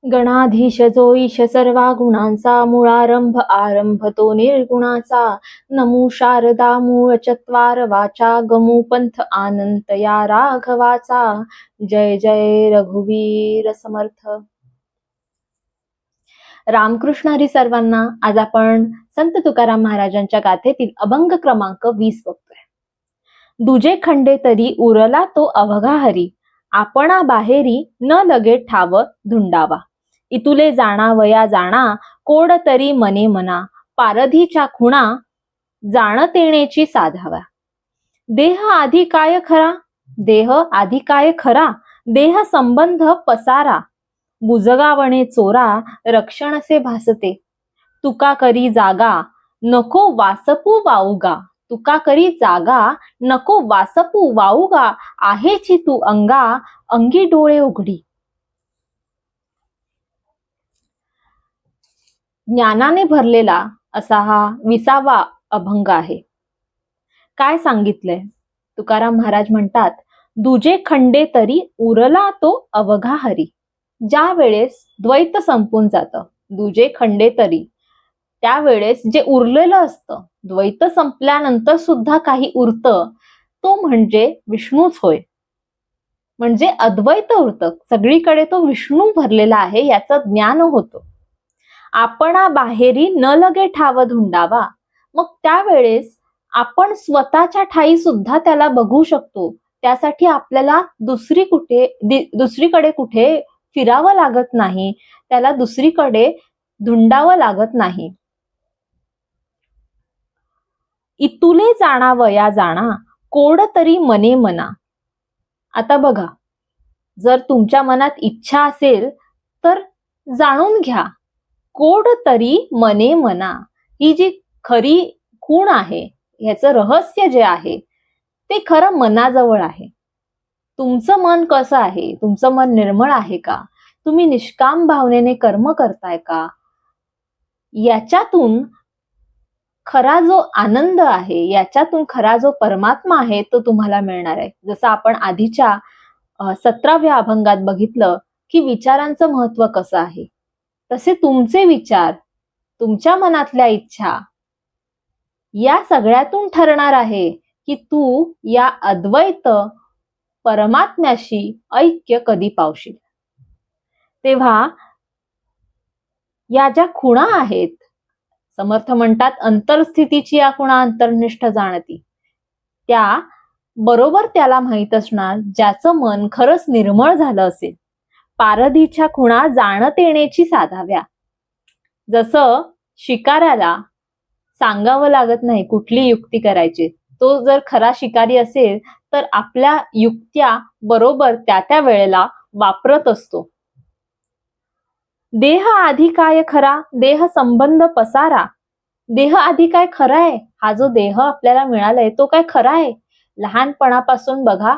गणाधीश जो ईश सर्वा गुणांचा मूळारंभ आरंभ तो निर्गुणाचा. नमो शारदा मूळ चत्वार वाचा गमू पंथ आनंत या राघवाचा. जय जय रघुवीर समर्थ. रामकृष्ण हरी सर्वांना. आज आपण संत तुकाराम महाराजांच्या गाथेतील अभंग क्रमांक 20 बघतोय. दुजे खंडे तरी उरला तो अवघा हरी, आपणा बाहेरी न लगे ठाव धुंडावा. इतुले जाणा वया जाणा, कोड तरी मने मना, पारधीच्या खुणा जाणतेनेची साधावा. देह आधी काय खरा, देह आधी काय खरा, देह संबंध पसारा. बुजगावणे चोरा, रक्षणसे भासते. तुका करी जागा, नको वासपू वाऊगा. तुका करी जागा, नको वासपू वाऊगा. आहेची तू अंगा, अंगी डोळे उघडी. ज्ञानाने भरलेला असा हा 20वा अभंग आहे. काय सांगितलंय? तुकाराम महाराज म्हणतात, दुजे खंडे तरी उरला तो अवघा हरी. ज्या वेळेस द्वैत संपून जातं, दुजे खंडे तरी, त्यावेळेस जे उरलेलं असतं, द्वैत संपल्यानंतर सुद्धा काही उरतं, तो म्हणजे विष्णूच होय. म्हणजे अद्वैत उरतं, सगळीकडे तो विष्णू भरलेला आहे याचं ज्ञान होतं. आपणा बाहेरी न लगे ठाव धुंडावा. मग त्यावेळेस आपण स्वतःच्या ठाई सुद्धा त्याला बघू शकतो. त्यासाठी आपल्याला दुसरीकडे कुठे फिरावं लागत नाही, त्याला दुसरीकडे धुंडावं लागत नाही. इतुले जाणा वया जाणा, कोड तरी मने मना. आता बघा, जर तुमच्या मनात इच्छा असेल तर जाणून घ्या. कोड तरी मने मना, ही जी खरी खूण आहे, ह्याचं रहस्य जे आहे ते खरं मनाजवळ आहे. तुमचं मन कसं आहे? तुमचं मन निर्मळ आहे का? तुम्ही निष्काम भावनेने कर्म करताय का? याच्यातून खरा जो आनंद आहे, याच्यातून खरा जो परमात्मा आहे तो तुम्हाला मिळणार आहे. जसं आपण आधीच्या 17व्या अभंगात बघितलं की विचारांचं महत्व कसं आहे, तसे तुमचे विचार, तुमच्या मनातल्या इच्छा या सगळ्यातून ठरणार आहे की तू या अद्वैत परमात्म्याशी ऐक्य कधी पावशील. तेव्हा या ज्या खुणा आहेत, समर्थ म्हणतात अंतरस्थितीची या खुणा अंतर्निष्ठ जाणती, त्या बरोबर त्याला माहित असणार ज्याचं मन खरंच निर्मळ झालं असेल. पारधीच्या खुणा जाणत येण्याची साधाव्या. जसं शिकाऱ्याला सांगावं लागत नाही कुठली युक्ती करायची, तो जर खरा शिकारी असेल तर आपल्या युक्त्या बरोबर त्या त्या वेळेला वापरत असतो. देह आधी काय खरा, देह संबंध पसारा. देह आधी काय खरा आहे? हा जो देह आपल्याला मिळालाय तो काय खरा आहे? लहानपणापासून बघा,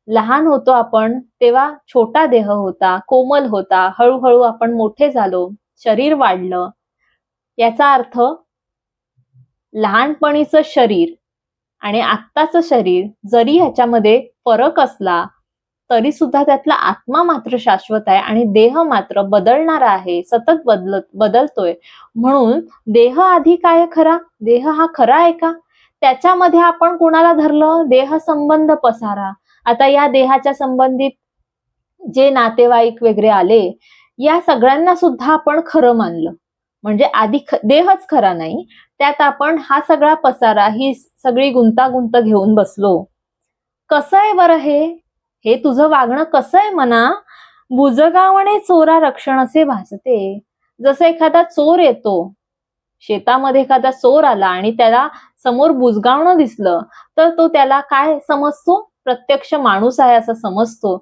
लहान होतो आपण तेव्हा छोटा देह होता, कोमल होता. हळूहळू आपण मोठे झालो, शरीर वाढलं. याचा अर्थ लहानपणीचं शरीर आणि आत्ताचं शरीर जरी ह्याच्यामध्ये फरक असला तरी सुद्धा त्यातला आत्मा मात्र शाश्वत आहे आणि देह मात्र बदलणारा आहे, सतत बदलतोय. म्हणून देह आधी काय खरा, देह हा खरा आहे का? त्याच्यामध्ये आपण कोणाला धरलं? देह संबंध पसारा. आता या देहाच्या संबंधित जे नातेवाईक वगैरे आले, या सगळ्यांना सुद्धा आपण खरं मानलं. म्हणजे आधी देहच खरा नाही, त्यात आपण हा सगळा पसारा, ही सगळी गुंतागुंत घेऊन बसलो. कसं आहे बरं हे तुझं वागणं कसं आहे मना? बुजगावणे चोरा रक्षण असे भासते. जसं एखादा चोर येतो, शेतामध्ये एखादा चोर आला आणि त्याला समोर बुजगावणं दिसलं तर तो त्याला काय समजतो? प्रत्यक्ष माणूस आहे असं समजतो.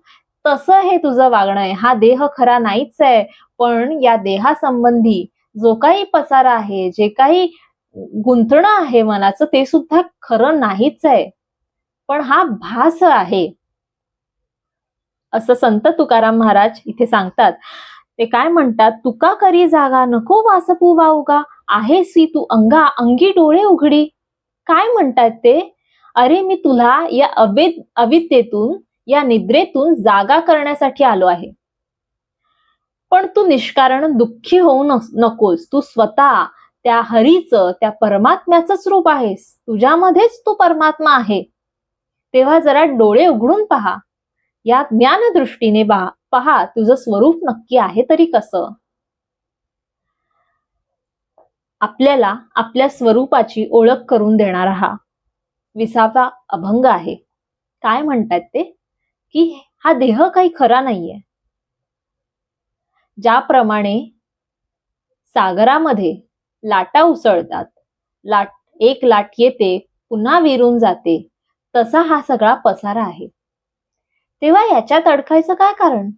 तसं हे तुझं वागणं आहे. हा देह खरा नाहीच आहे, पण या देहासंबंधी जो काही पसारा आहे, जे काही गुंतणं आहे मनाचं, ते सुद्धा खरं नाहीच आहे, पण हा भास आहे, असं संत तुकाराम महाराज इथे सांगतात. ते काय म्हणतात? तुका करी जागा, नको वासपू वाऊगा. आहेसी तू अंगा, अंगी डोळे उघडी. काय म्हणतात ते? अरे मी तुला या अविद्येतून, या निद्रेतून जागा करण्यासाठी आलो आहे. पण तू निष्कारण दुःखी होऊ नकोस. तू स्वतः त्या हरीचं, त्या परमात्म्याचंच रूप आहेस. तुझ्यामध्येच तू परमात्मा आहे. तेव्हा जरा डोळे उघडून पहा. या ज्ञानदृष्टीने पहा तुझं स्वरूप नक्की आहे तरी कसं. आपल्याला आपल्या स्वरूपाची ओळख करून देणारा हा 20वा अभंग आहे. काय म्हणतात ते, की हा देह काही खरा नाहीये. ज्याप्रमाणे सागरामध्ये लाटा उसळतात, एक लाट येते पुन्हा विरून जाते, तसा हा सगळा पसारा आहे. तेव्हा याच्यात अडकायचं काय कारण.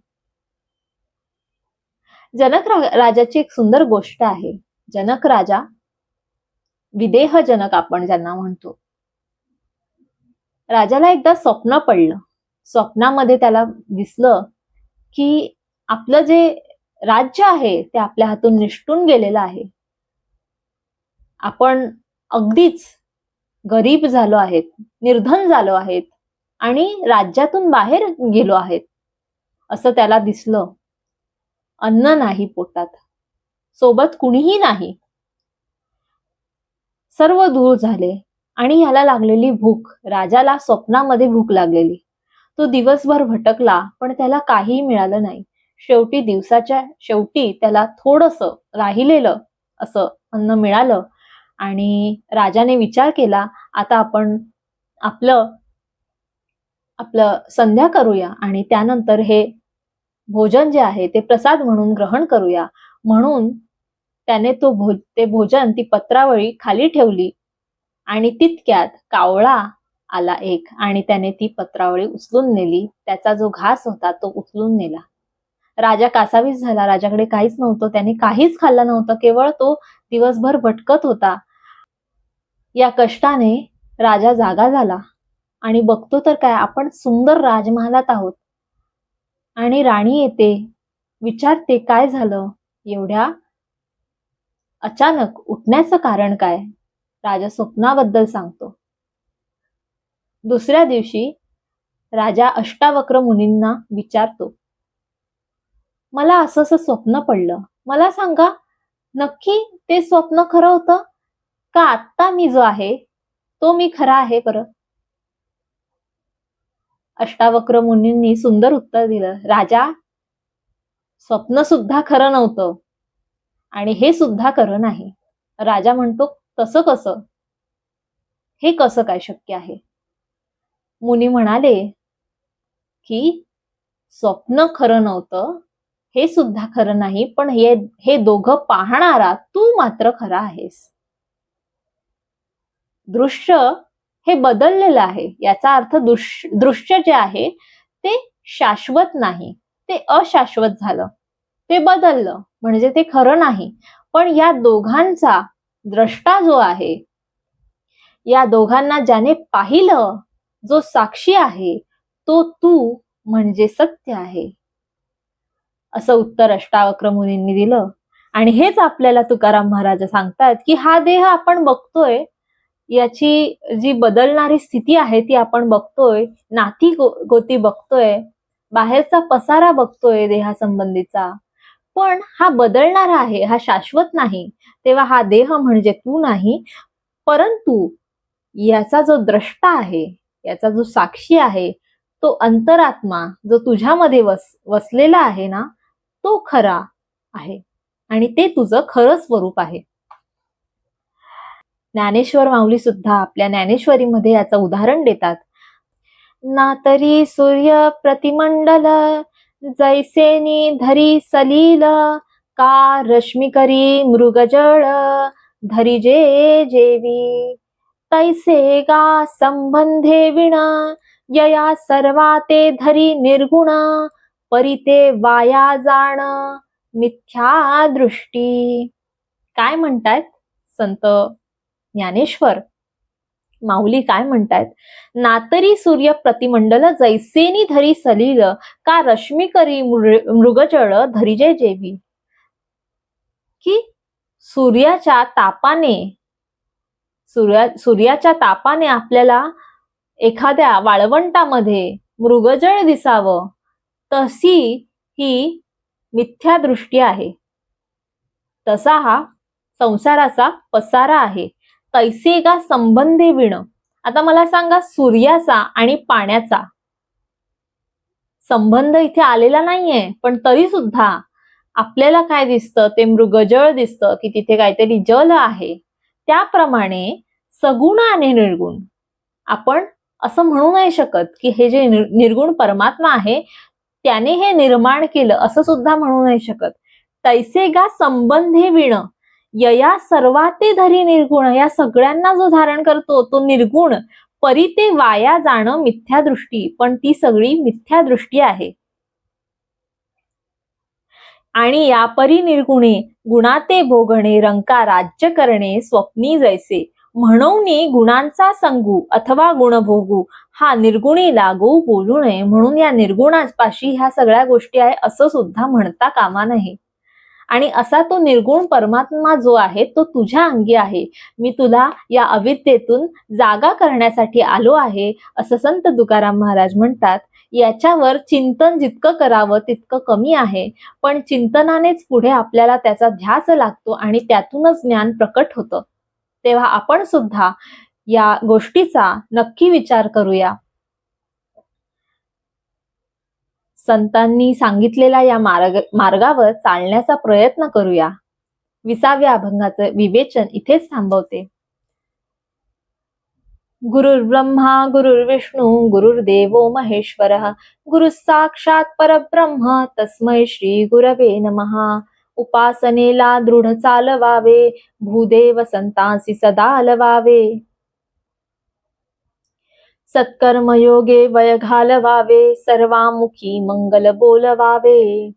जनक राजाची एक सुंदर गोष्ट आहे. जनक राजा, विदेह जनक आपण ज्यांना म्हणतो, राजाला एकदा स्वप्न पडलं. स्वप्नामध्ये त्याला दिसलं की आपलं जे राज्य आहे ते आपल्या हातून निसटून गेलेलं आहे. आपण अगदीच गरीब झालो आहेत, निर्धन झालो आहेत आणि राज्यातून बाहेर गेलो आहेत असं त्याला दिसलं. अन्न नाही पोटात, सोबत कुणीही नाही, सर्व दूर झाले आणि ह्याला लागलेली भूक. राजाला स्वप्नामध्ये भूक लागलेली. तो दिवसभर भटकला पण त्याला काहीही मिळालं नाही. शेवटी दिवसाच्या शेवटी त्याला थोडंसं राहिलेलं असं अन्न मिळालं आणि राजाने विचार केला, आता आपण आपलं संध्या करूया आणि त्यानंतर हे भोजन जे आहे ते प्रसाद म्हणून ग्रहण करूया. म्हणून त्याने ते भोजन, ती पत्रावळी खाली ठेवली आणि तितक्यात कावळा आला एक आणि त्याने ती पत्रावळी उचलून नेली. त्याचा जो घास होता तो उचलून नेला. राजा कासावीस झाला. राजाकडे काहीच नव्हतं. त्याने काहीच खाल्लं नव्हतं. केवळ तो दिवसभर भटकत होता. या कष्टाने राजा जागा झाला आणि बघतो तर काय, आपण सुंदर राजमहालात आहोत आणि राणी येते, विचारते काय झालं, एवढ्या अचानक उठण्याचं कारण काय. राजा स्वप्नाबद्दल सांगतो. दुसऱ्या दिवशी राजा अष्टावक्र मुनींना विचारतो, मला असं स्वप्न पडलं, मला सांगा नक्की ते स्वप्न खरं होतं का आत्ता मी जो आहे तो मी खरा आहे बरं. अष्टावक्र मुनींनी सुंदर उत्तर दिलं, राजा, स्वप्न सुद्धा खरं नव्हतं आणि हे सुद्धा खरं नाही. राजा म्हणतो, तसं कसं, हे कसं काय शक्य आहे. मुनी म्हणाले की स्वप्न खरं नव्हतं, हे सुद्धा खरं नाही, पण हे दोघं पाहणारा तू मात्र खरा आहेस. दृश्य हे बदललेलं आहे. याचा अर्थ दृश्य जे आहे ते शाश्वत नाही, ते अशाश्वत झालं, ते बदललं, म्हणजे ते खरं नाही. पण या दोघांचा द्रष्टा जो आहे, या दोघांना ज्याने पाहिलं, जो साक्षी आहे, तो तू म्हणजे सत्य आहे, असं उत्तर अष्टावक्र मुनींनी दिलं. आणि हेच आपल्याला तुकाराम महाराज सांगतात की हा देह आपण बघतोय, याची जी बदलणारी स्थिती आहे ती आपण बघतोय, नाती गोती बघतोय, बाहेरचा पसारा बघतोय देहासंबंधीचा, पण हा बदलणारा आहे, हा शाश्वत नाही. तेव्हा हा देह म्हणजे तू नाही, परंतु याचा जो द्रष्टा आहे, याचा जो साक्षी आहे, तो अंतरात्मा जो तुझ्यामध्ये वसलेला आहे ना, तो खरा आहे आणि ते तुझं खरं स्वरूप आहे. ज्ञानेश्वर माऊली सुद्धा आपल्या ज्ञानेश्वरीमध्ये याचं उदाहरण देतात. ना तरी सूर्य प्रतिमंडल, जैसेनी धरी सलील, का रश्मी करी मृगजळ, धरिजे जेवी, तैसे गा संबंधे विणा, यया सर्वा ते धरी निर्गुण, परिते वाया जाण मिथ्या दृष्टी. काय म्हणतात संत ज्ञानेश्वर माऊली, काय म्हणतात, नातरी सूर्य प्रतिमंडल, जैसेनी धरी सलील, का रश्मी करी मृगजळ, धरिजे जेवी. की सूर्याच्या तापाने आपल्याला एखाद्या वाळवंटामध्ये मृगजळ दिसावं, तशी ही मिथ्या दृष्टी आहे. तसा हा संसाराचा पसारा आहे. तैसे का संबंधे विण. आता मला सांगा, सूर्याचा आणि पाण्याचा संबंध इथे आलेला नाहीये, पण तरी सुद्धा आपल्याला काय दिसतं, ते मृगजळ दिसतं की तिथे काहीतरी जल आहे. त्याप्रमाणे सगुण आणि निर्गुण, आपण असं म्हणू नाही शकत की हे जे निर्गुण परमात्मा आहे त्याने हे निर्माण केलं, असं सुद्धा म्हणू नाही शकत. तैसे गा संबंधे विण यया सर्वाते धरी निर्गुण. या सगळ्यांना जो धारण करतो तो निर्गुण. परी ते वाया जाणं मिथ्या दृष्टी, पण ती सगळी मिथ्या दृष्टी आहे. आणि या परी निर्गुणे गुणाते भोगणे रंका राज्य करणे स्वप्नी जैसे. म्हणून गुणांचा संगू अथवा गुणभोगू हा निर्गुणी लागू बोलू नये. म्हणून या निर्गुणापाशी ह्या सगळ्या गोष्टी आहे असं सुद्धा म्हणता कामा नये. आणि असा तो निर्गुण परमात्मा जो आहे तो तुझ्या अंगी आहे. मी तुला या अविद्येतून जागा करण्यासाठी आलो आहे, असं संत तुकाराम महाराज म्हणतात. याच्यावर चिंतन जितकं करावं तितकं कमी आहे, पण चिंतनानेच पुढे आपल्याला त्याचा ध्यास लागतो आणि त्यातूनच ज्ञान प्रकट होतं. तेव्हा आपण सुद्धा या गोष्टीचा नक्की विचार करूया. संतांनी सांगितलेल्या या मार्गावर चालण्याचा प्रयत्न करूया. 20व्या अभंगाचं विवेचन इथेच थांबवते. गुरुर्ब्रह्मा गुरुर्विष्णू गुरुर्देवो महेश्वरः गुरु साक्षात परब्रह्म तस्मै श्री गुरवे नमः. उपासनेला दृढ चालवावे भूदेव संतांसी सदा लवावे. सत्कर्मयोगे वय घालवावे सर्वामुखी मंगल बोलवावे.